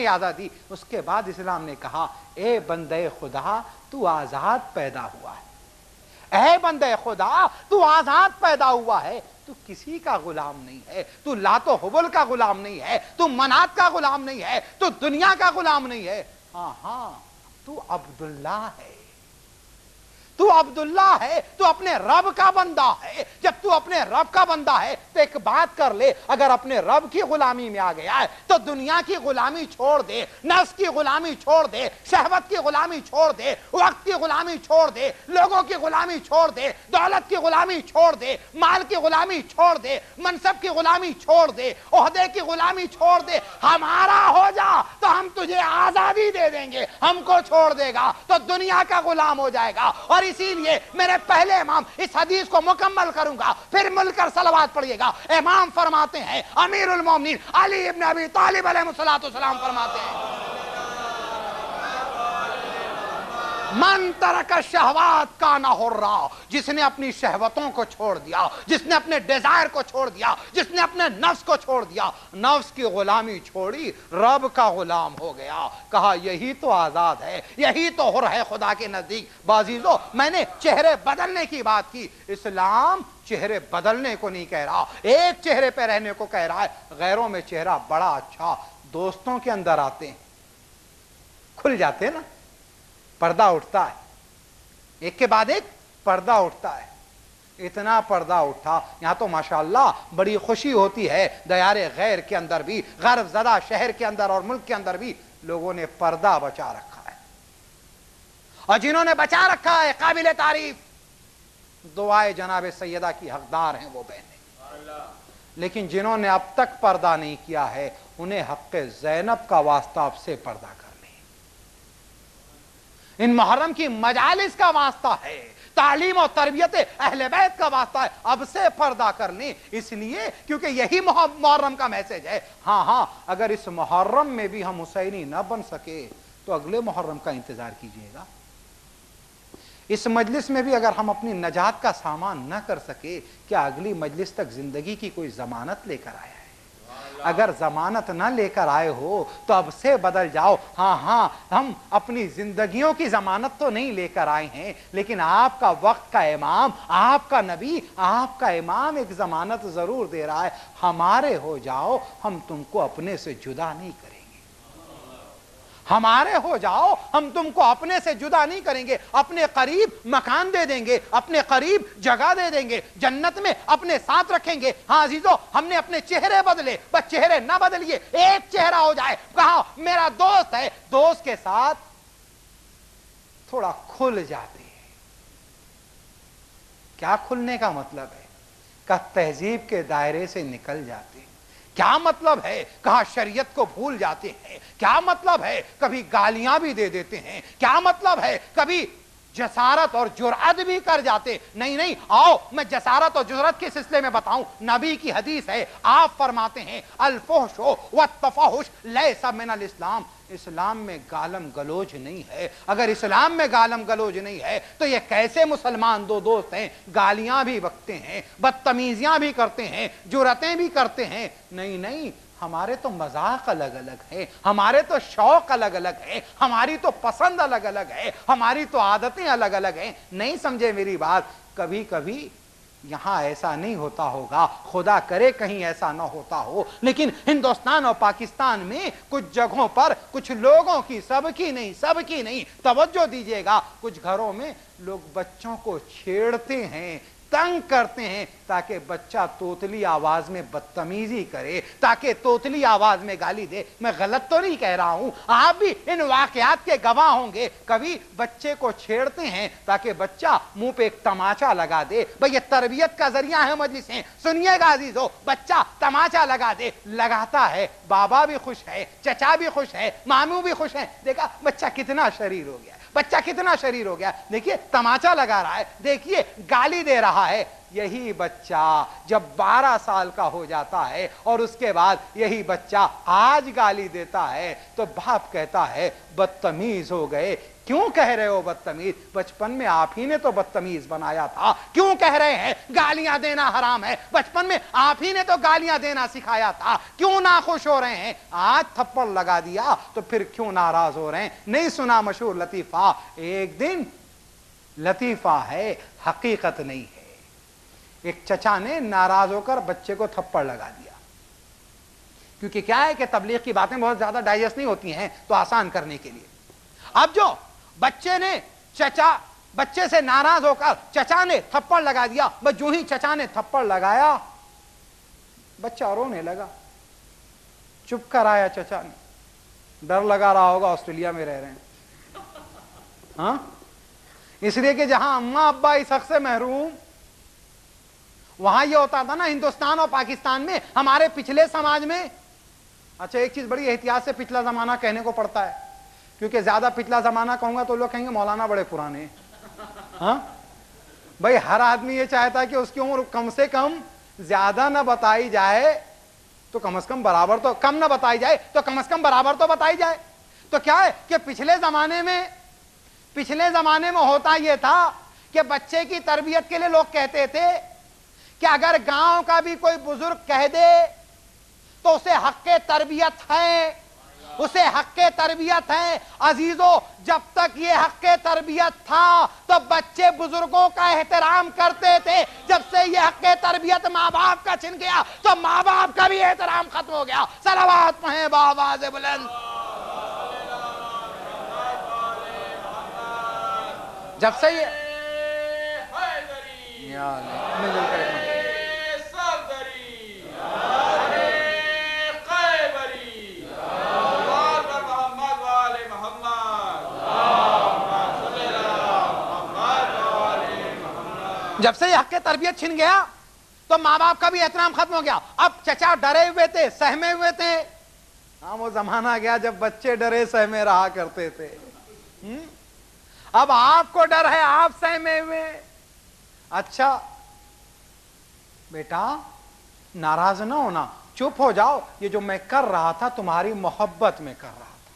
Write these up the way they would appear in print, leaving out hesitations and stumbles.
نہیں آزادی. اس کے بعد اسلام نے کہا اے بندے خدا تو آزاد پیدا ہوا ہے, اے بندے خدا تو آزاد پیدا ہوا ہے, تو کسی کا غلام نہیں ہے, تو لات و حبل کا غلام نہیں ہے, تو منات کا غلام نہیں ہے, تو دنیا کا غلام نہیں ہے. ہاں تو عبداللہ ہے, تو عبداللہ ہے, تو اپنے رب کا بندہ ہے. جب تو اپنے رب کا بندہ ہے تو ایک بات کر لے, اگر اپنے رب کی غلامی میں آ گیا ہے تو دنیا کی غلامی چھوڑ دے, نفس کی غلامی چھوڑ دے, شہوت کی غلامی چھوڑ دے, وقت کی غلامی چھوڑ دے, لوگوں کی غلامی چھوڑ دے, دولت کی غلامی چھوڑ دے, مال کی غلامی چھوڑ دے, منصب کی غلامی چھوڑ دے, عہدے کی غلامی چھوڑ دے. ہمارا ہو جا تو ہم تجھے آزادی دے دیں گے, ہم کو چھوڑ دے گا تو دنیا کا غلام ہو جائے گا. اور اسی لیے میرے پہلے امام اس حدیث کو مکمل کروں گا, پھر مل کر صلوات پڑھیے گا. امام فرماتے ہیں, امیر المومنین علی ابن ابی طالب علیہ السلام فرماتے ہیں من ترک الشہوات کان حرا, جس نے اپنی شہوتوں کو چھوڑ دیا, جس نے اپنے ڈیزائر کو چھوڑ دیا, جس نے اپنے نفس کو چھوڑ دیا, نفس کی غلامی چھوڑی, رب کا غلام ہو گیا. کہا یہی تو آزاد ہے, یہی تو حر ہے خدا کے نزدیک. بازیزو, میں نے چہرے بدلنے کی بات کی, اسلام چہرے بدلنے کو نہیں کہہ رہا, ایک چہرے پہ رہنے کو کہہ رہا ہے. غیروں میں چہرہ بڑا اچھا, دوستوں کے اندر آتے ہیں کھل جاتے ہیں نا, پردہ اٹھتا ہے, ایک کے بعد ایک پردہ اٹھتا ہے. اتنا پردہ اٹھا, یہاں تو ماشاءاللہ بڑی خوشی ہوتی ہے. دیار غیر کے اندر بھی, غرب زدہ شہر کے اندر اور ملک کے اندر بھی لوگوں نے پردہ بچا رکھا ہے, اور جنہوں نے بچا رکھا ہے قابل تعریف, دعائے جناب سیدہ کی حقدار ہیں وہ بہنیں. لیکن جنہوں نے اب تک پردہ نہیں کیا ہے انہیں حق زینب کا واسطہ اب سے پردہ کر لیں. ان محرم کی مجالس کا واسطہ ہے, تعلیم و تربیت اہل بیت کا واسطہ ہے, اب سے پردہ کر لیں. اس لیے کیونکہ یہی محرم کا میسج ہے. ہاں اگر اس محرم میں بھی ہم حسینی نہ بن سکے تو اگلے محرم کا انتظار کیجئے گا. اس مجلس میں بھی اگر ہم اپنی نجات کا سامان نہ کر سکے, کیا اگلی مجلس تک زندگی کی کوئی ضمانت لے کر آیا ہے؟ اگر ضمانت نہ لے کر آئے ہو تو اب سے بدل جاؤ. ہاں ہم اپنی زندگیوں کی ضمانت تو نہیں لے کر آئے ہیں, لیکن آپ کا وقت کا امام, آپ کا نبی, آپ کا امام ایک ضمانت ضرور دے رہا ہے, ہمارے ہو جاؤ, ہم تم کو اپنے سے جدا نہیں کریں گے. ہمارے ہو جاؤ, ہم تم کو اپنے سے جدا نہیں کریں گے. اپنے قریب مکان دے دیں گے, اپنے قریب جگہ دے دیں گے, جنت میں اپنے ساتھ رکھیں گے. ہاں عزیزو, ہم نے اپنے چہرے بدلے, بس چہرے نہ بدلیے, ایک چہرہ ہو جائے. کہا میرا دوست ہے, دوست کے ساتھ تھوڑا کھل جاتے ہیں. کیا کھلنے کا مطلب ہے؟ کہ تہذیب کے دائرے سے نکل جاتے ہیں. کیا مطلب ہے؟ کہا شریعت کو بھول جاتے ہیں. کیا مطلب ہے؟ کبھی گالیاں بھی دے دیتے ہیں. کیا مطلب ہے؟ کبھی جسارت اور جرأت بھی کر جاتے. نہیں, آؤ میں جسارت اور جرأت کے سلسلے میں بتاؤں. نبی کی حدیث ہے, آپ فرماتے ہیں الفحش والتفحش لیس من الاسلام, اسلام میں گالم گلوچ نہیں ہے. اگر اسلام میں گالم گلوچ نہیں ہے تو یہ کیسے مسلمان دو دوست ہیں؟ گالیاں بھی بکتے ہیں, بدتمیزیاں بھی کرتے ہیں, جرأتیں بھی کرتے ہیں. نہیں, ہمارے تو مذاق الگ الگ ہے, ہمارے تو شوق الگ الگ ہے, ہماری تو پسند الگ الگ ہے, ہماری تو عادتیں الگ الگ ہیں. نہیں سمجھے میری بات؟ کبھی کبھی یہاں ایسا نہیں ہوتا ہوگا, خدا کرے کہیں ایسا نہ ہوتا ہو, لیکن ہندوستان اور پاکستان میں کچھ جگہوں پر کچھ لوگوں کی, سب کی نہیں, توجہ دیجئے گا, کچھ گھروں میں لوگ بچوں کو چھیڑتے ہیں, تنگ کرتے ہیں, تاکہ بچہ توتلی آواز میں بدتمیزی کرے, تاکہ توتلی آواز میں گالی دے. میں غلط تو نہیں کہہ رہا ہوں, آپ بھی ان واقعات کے گواہ ہوں گے. کبھی بچے کو چھیڑتے ہیں تاکہ بچہ منہ پہ ایک تماچا لگا دے. بھئی یہ تربیت کا ذریعہ ہے مجلسیں, سنیے گا عزیزو, بچہ تماچا لگا دے, لگاتا ہے, بابا بھی خوش ہے, چچا بھی خوش ہے, ماموں بھی خوش ہیں. دیکھا بچہ کتنا شریر ہو گیا, بچہ کتنا شریر ہو گیا. دیکھیے تماچا لگا رہا ہے, دیکھیے گالی دے رہا ہے. یہی بچہ جب 12 سال کا ہو جاتا ہے اور اس کے بعد یہی بچہ آج گالی دیتا ہے تو باپ کہتا ہے بدتمیز ہو گئے. کیوں کہہ رہے ہو بدتمیز؟ بچپن میں آپ ہی نے تو بدتمیز بنایا تھا. کیوں کہہ رہے ہیں گالیاں دینا حرام ہے؟ بچپن میں آپ ہی نے تو گالیاں دینا سکھایا تھا. کیوں ناخوش ہو رہے ہیں؟ آج تھپڑ لگا دیا تو پھر کیوں ناراض ہو رہے ہیں؟ نہیں سنا مشہور لطیفہ؟ ایک دن لطیفہ ہے، حقیقت نہیں ہے. ایک چچا نے ناراض ہو کر بچے کو تھپڑ لگا دیا. کیونکہ کیا ہے کہ تبلیغ کی باتیں بہت زیادہ ڈائجسٹ نہیں ہوتی ہیں، تو آسان کرنے کے لیے اب جو بچے نے بچے سے ناراض ہو کر چچا نے تھپڑ لگا دیا. بس جو ہی چچا نے تھپڑ لگایا بچہ رونے لگا. چپ کر آیا چچا نے. ڈر لگا رہا ہوگا آسٹریلیا میں رہ رہے ہیں، ہاں، اس لیے کہ جہاں اماں ابا اس حق سے محروم، وہاں یہ ہوتا تھا نا ہندوستان اور پاکستان میں، ہمارے پچھلے سماج میں. اچھا ایک چیز بڑی احتیاط سے پچھلا زمانہ کہنے کو پڑتا ہے، کیونکہ زیادہ پچھلا زمانہ کہوں گا تو لوگ کہیں گے مولانا بڑے پرانے ہیں. ہاں بھائی، ہر آدمی یہ چاہتا ہے کہ اس کی عمر کم سے کم زیادہ نہ بتائی جائے تو کم از کم برابر تو، کم نہ بتائی جائے تو کم از کم برابر تو بتائی جائے. تو کیا ہے کہ پچھلے زمانے میں ہوتا یہ تھا کہ بچے کی تربیت کے لیے لوگ کہتے تھے کہ اگر گاؤں کا بھی کوئی بزرگ کہہ دے تو اسے حق تربیت ہے، اسے حق تربیت ہے. عزیزو، جب تک یہ حق تربیت تھا تو بچے بزرگوں کا احترام کرتے تھے. جب سے یہ حق تربیت ماں باپ کا چھن گیا تو ماں باپ کا بھی احترام ختم ہو گیا. صلوات پڑھیں بآواز بلند. جب سے یہ جب سے یہ حق تربیت چھن گیا تو ماں باپ کا بھی احترام ختم ہو گیا. اب چچا ڈرے ہوئے تھے، سہمے ہوئے تھے. ہاں وہ زمانہ گیا جب بچے ڈرے سہمے رہا کرتے تھے. اب آپ کو ڈر ہے، آپ سہمے ہوئے. اچھا بیٹا ناراض نہ ہونا، چپ ہو جاؤ. یہ جو میں کر رہا تھا تمہاری محبت میں کر رہا تھا.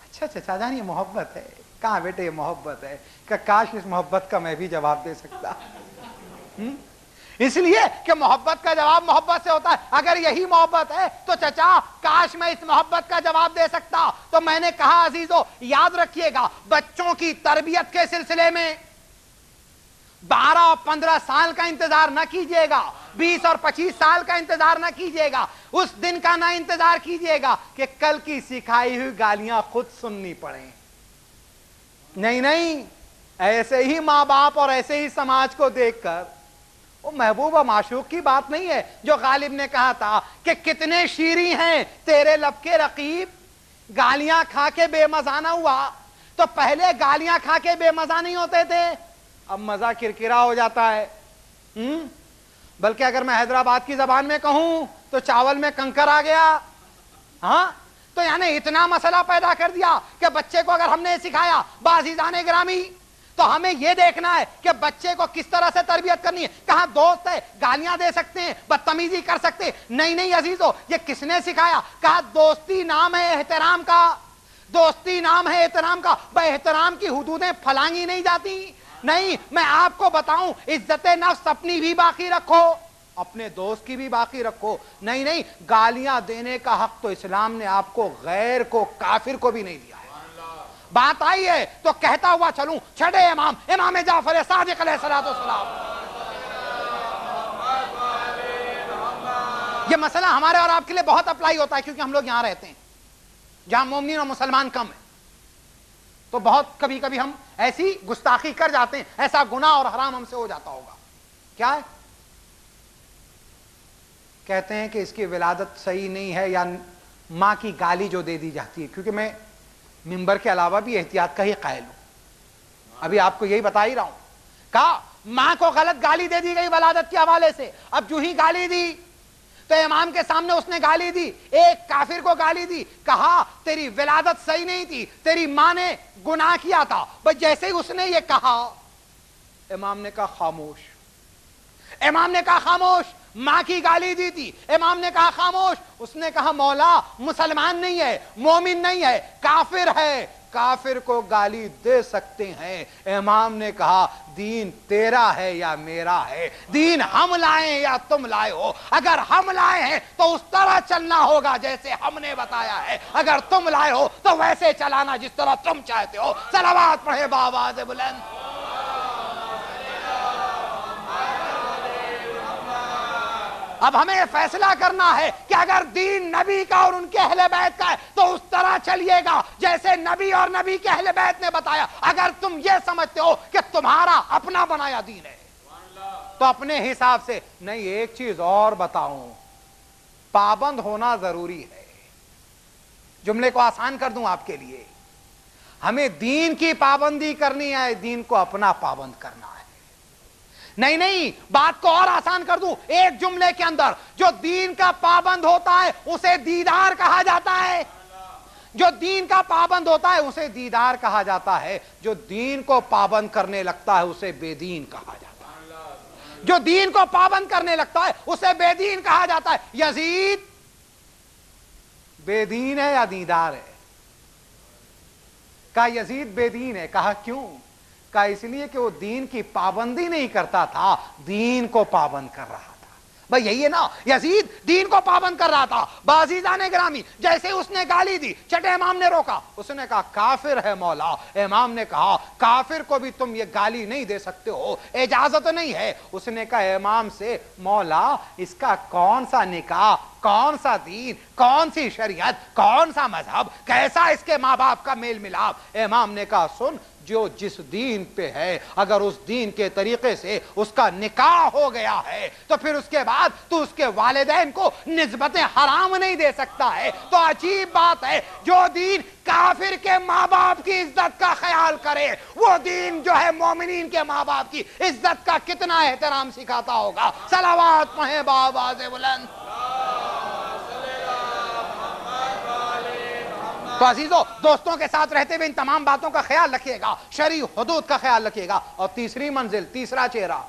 اچھا چچا جان یہ محبت ہے؟ کہاں بیٹے یہ محبت ہے؟ کہ کاش اس محبت کا میں بھی جواب دے سکتا. اس لیے کہ محبت کا جواب محبت سے ہوتا ہے. اگر یہی محبت ہے تو چچا کاش میں اس محبت کا جواب دے سکتا. تو میں نے کہا عزیزو یاد رکھیے گا، بچوں کی تربیت کے سلسلے میں 12 اور 15 سال کا انتظار نہ کیجیے گا، 20 اور 25 سال کا انتظار نہ کیجیے گا. اس دن کا نہ انتظار کیجیے گا کہ کل کی سکھائی ہوئی گالیاں خود سننی پڑیں. نہیں، ایسے ہی ماں باپ اور ایسے ہی سماج کو دیکھ کر، وہ محبوب و معشوق کی بات نہیں ہے جو غالب نے کہا تھا کہ کتنے شیریں ہیں تیرے لب کے رقیب، گالیاں کھا کے بے مزہ نہ ہوا. تو پہلے گالیاں کھا کے بے مزہ نہیں ہوتے تھے، اب مزہ کرکرا ہو جاتا ہے. بلکہ اگر میں حیدرآباد کی زبان میں کہوں تو چاول میں کنکر آ گیا. ہاں تو یعنی اتنا مسئلہ پیدا کر دیا کہ بچے کو اگر ہم نے سکھایا بعزیزان گرامی تو ہمیں یہ دیکھنا ہے کہ بچے کو کس طرح سے تربیت کرنی ہے. کہاں دوست ہے گالیاں دے سکتے ہیں، بدتمیزی کر سکتے ہیں؟ نہیں عزیزو، یہ کس نے سکھایا؟ کہا دوستی نام ہے احترام کا، دوستی نام ہے احترام کا. بے احترام کی حدودیں پھلانگی نہیں جاتی. نہیں، میں آپ کو بتاؤں عزت نفس اپنی بھی باقی رکھو، اپنے دوست کی بھی باقی رکھو. نہیں، گالیاں دینے کا حق تو اسلام نے آپ کو غیر کو، کافر کو بھی نہیں دیا ہے. بات آئی ہے تو کہتا ہوا چلوں، چھڑے امام جعفر صادق علیہ السلام. یہ مسئلہ ہمارے اور آپ کے لیے بہت اپلائی ہوتا ہے کیونکہ ہم لوگ یہاں رہتے ہیں جہاں مومنین اور مسلمان کم ہیں. تو بہت کبھی ہم ایسی گستاخی کر جاتے ہیں، ایسا گناہ اور حرام ہم سے ہو جاتا ہوگا. کیا ہے؟ کہتے ہیں کہ اس کی ولادت صحیح نہیں ہے، یا ماں کی گالی جو دے دی جاتی ہے. کیونکہ میں ممبر کے علاوہ بھی احتیاط کا ہی قائل ہوں، ابھی آپ کو یہی بتا ہی رہا ہوں. کہا ماں کو غلط گالی دے دی گئی ولادت کے حوالے سے. اب جو ہی گالی دی تو امام کے سامنے اس نے گالی دی، ایک کافر کو گالی دی. کہا تیری ولادت صحیح نہیں تھی، تیری ماں نے گناہ کیا تھا. بس جیسے ہی اس نے یہ کہا، امام نے کہا خاموش. امام نے کہا خاموش، ماں کی گالی دی تھی، امام نے کہا خاموش، اس نے کہا مولا مسلمان نہیں ہے، مومن نہیں ہے، کافر ہے، کافر کو گالی دے سکتے ہیں۔ امام نے کہا دین تیرا ہے یا میرا ہے؟ دین ہم لائے یا تم لائے ہو؟ اگر ہم لائے ہیں تو اس طرح چلنا ہوگا جیسے ہم نے بتایا ہے، اگر تم لائے ہو تو ویسے چلانا جس طرح تم چاہتے ہو۔ صلوات پڑھے بآواز بلند۔ اب ہمیں فیصلہ کرنا ہے کہ اگر دین نبی کا اور ان کے اہل بیت کا ہے تو اس طرح چلیے گا جیسے نبی اور نبی کے اہل بیت نے بتایا۔ اگر تم یہ سمجھتے ہو کہ تمہارا اپنا بنایا دین ہے تو اپنے حساب سے نہیں۔ ایک چیز اور بتاؤں، پابند ہونا ضروری ہے۔ جملے کو آسان کر دوں آپ کے لیے، ہمیں دین کی پابندی کرنی ہے، دین کو اپنا پابند کرنا ہے۔ نہیں، بات کو اور آسان کر دوں، ایک جملے کے اندر جو دین کا پابند ہوتا ہے اسے دیدار کہا جاتا ہے، جو دین کا پابند ہوتا ہے اسے دیدار کہا جاتا ہے، جو دین کو پابند کرنے لگتا ہے اسے بے دین کہا جاتا ہے، جو دین کو پابند کرنے لگتا ہے اسے بے دین کہا جاتا ہے۔ یزید بے دین ہے یا دیندار ہے؟ کہا یزید بے دین ہے۔ کہا کیوں؟ کہا اس لیے کہ وہ دین کی پابندی نہیں کرتا تھا، دین کو پابند کر رہا تھا۔ بھئی یہی ہے نا، یزید دین کو پابند کر رہا تھا۔ بعزیزان گرامی، جیسے اس نے گالی دی، چٹے امام نے روکا، اس نے کہا کافر ہے مولا۔ امام نے کہا کافر کو بھی تم یہ گالی نہیں دے سکتے ہو، اجازت نہیں ہے۔ اس نے کہا امام سے مولا اس کا کون سا نکاح، کون سا دین، کون سی شریعت، کون سا مذہب، کیسا اس کے ماں باپ کا میل ملاپ؟ امام نے کہا سن، جو جس دین پہ ہے اگر اس دین کے طریقے سے اس کا نکاح ہو گیا ہے تو پھر اس کے بعد تو اس کے والدین کو نسبت حرام نہیں دے سکتا ہے۔ تو عجیب بات ہے، جو دین کافر کے ماں باپ کی عزت کا خیال کرے وہ دین جو ہے مومنین کے ماں باپ کی عزت کا کتنا احترام سکھاتا ہوگا۔ صلوات پڑھیں بآواز بلند۔ تو عزیزو، دوستوں کے ساتھ رہتے ہوئے ان تمام باتوں کا خیال رکھیے گا، شرعی حدود کا خیال رکھیے گا۔ اور تیسری منزل، تیسرا چہرہ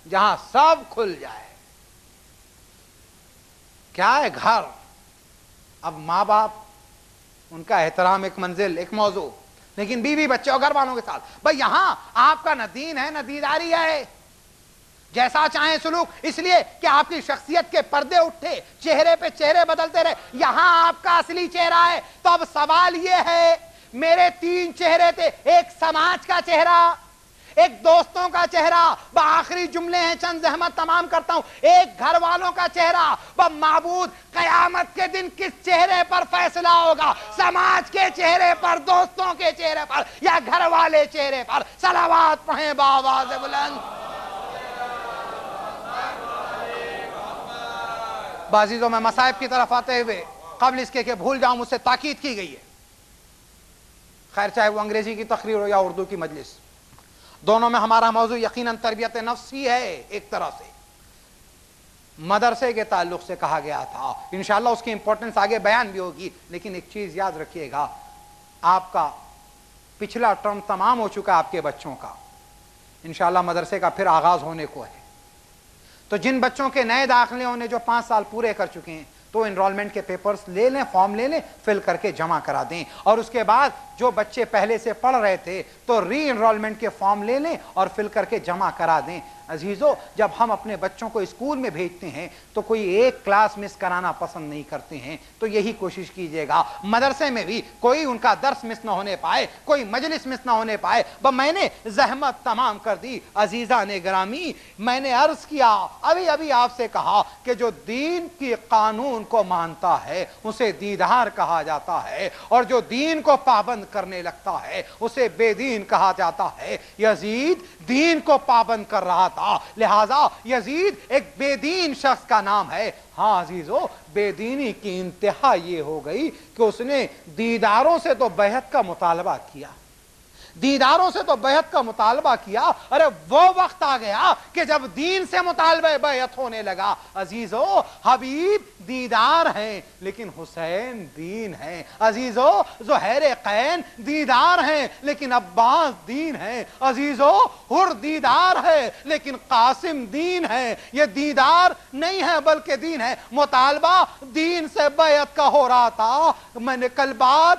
جہاں سب کھل جائے کیا ہے؟ گھر۔ اب ماں باپ ان کا احترام ایک منزل، ایک موضوع، لیکن بیوی بچے اور گھر والوں کے ساتھ بھئی یہاں آپ کا نہ دین ہے نہ دیداری ہے، جیسا چاہیں سلوک، اس لیے کہ آپ کی شخصیت کے پردے اٹھے، چہرے پہ چہرے بدلتے رہے، یہاں آپ کا اصلی چہرہ ہے۔ تو اب سوال یہ ہے، میرے تین چہرے تھے، ایک سماج کا چہرہ، ایک دوستوں کا چہرہ، آخری جملے ہیں چند زحمت تمام کرتا ہوں، ایک گھر والوں کا چہرہ۔ معبود قیامت کے دن کس چہرے پر فیصلہ ہوگا؟ سماج کے چہرے پر، دوستوں کے چہرے پر، یا گھر والے چہرے پر؟ صلوات پڑھیں بآواز بلند۔ عزیزوں، میں مصائب کی طرف آتے ہوئے قبل اس کے کہ بھول جاؤں، مجھ سے تاکید کی گئی ہے، خیر چاہے وہ انگریزی کی تقریر ہو یا اردو کی مجلس، دونوں میں ہمارا موضوع یقیناً تربیت نفس ہی ہے۔ ایک طرح سے مدرسے کے تعلق سے کہا گیا تھا، انشاءاللہ اس کی امپورٹنس آگے بیان بھی ہوگی، لیکن ایک چیز یاد رکھیے گا، آپ کا پچھلا ٹرم تمام ہو چکا آپ کے بچوں کا، انشاءاللہ مدرسے کا پھر آغاز ہونے کو ہے۔ تو جن بچوں کے نئے داخلے ہونے جو 5 سال پورے کر چکے ہیں تو انرولمنٹ کے پیپرز لے لیں، فارم لے لیں، فل کر کے جمع کرا دیں، اور اس کے بعد جو بچے پہلے سے پڑھ رہے تھے تو ری انرولمنٹ کے فارم لے لیں اور فل کر کے جمع کرا دیں۔ عزیزو، جب ہم اپنے بچوں کو اسکول میں بھیجتے ہیں تو کوئی ایک کلاس مس کرانا پسند نہیں کرتے ہیں، تو یہی کوشش کیجئے گا مدرسے میں بھی کوئی ان کا درس مس نہ ہونے پائے، کوئی مجلس مس نہ ہونے پائے۔ میں نے زحمت تمام کر دی عزیزان گرامی، میں نے عرض کیا، ابھی آپ سے کہا کہ جو دین کی قانون کو مانتا ہے اسے دیدار کہا جاتا ہے، اور جو دین کو پابند کرنے لگتا ہے اسے بے دین کہا جاتا ہے۔ یزید دین کو پابند کر رہا تھا، لہذا یزید ایک بے دین شخص کا نام ہے۔ ہاں عزیزو، بے دینی کی انتہا یہ ہو گئی کہ اس نے دیداروں سے تو بیعت کا مطالبہ کیا، دیداروں سے تو بیعت کا مطالبہ کیا، ارے وہ وقت آ گیا کہ جب دین سے مطالبہ بیعت ہونے لگا۔ عزیزو، حبیب دیدار ہیں لیکن حسین دین ہیں۔ عزیزو، زہیرقین دیدار ہیں لیکن عباس دین ہیں۔ عزیزو، حر دیدار ہے لیکن قاسم دین ہے۔ یہ دیدار نہیں ہے بلکہ دین ہے۔ مطالبہ دین سے بیعت کا ہو رہا تھا۔ میں نے کل بات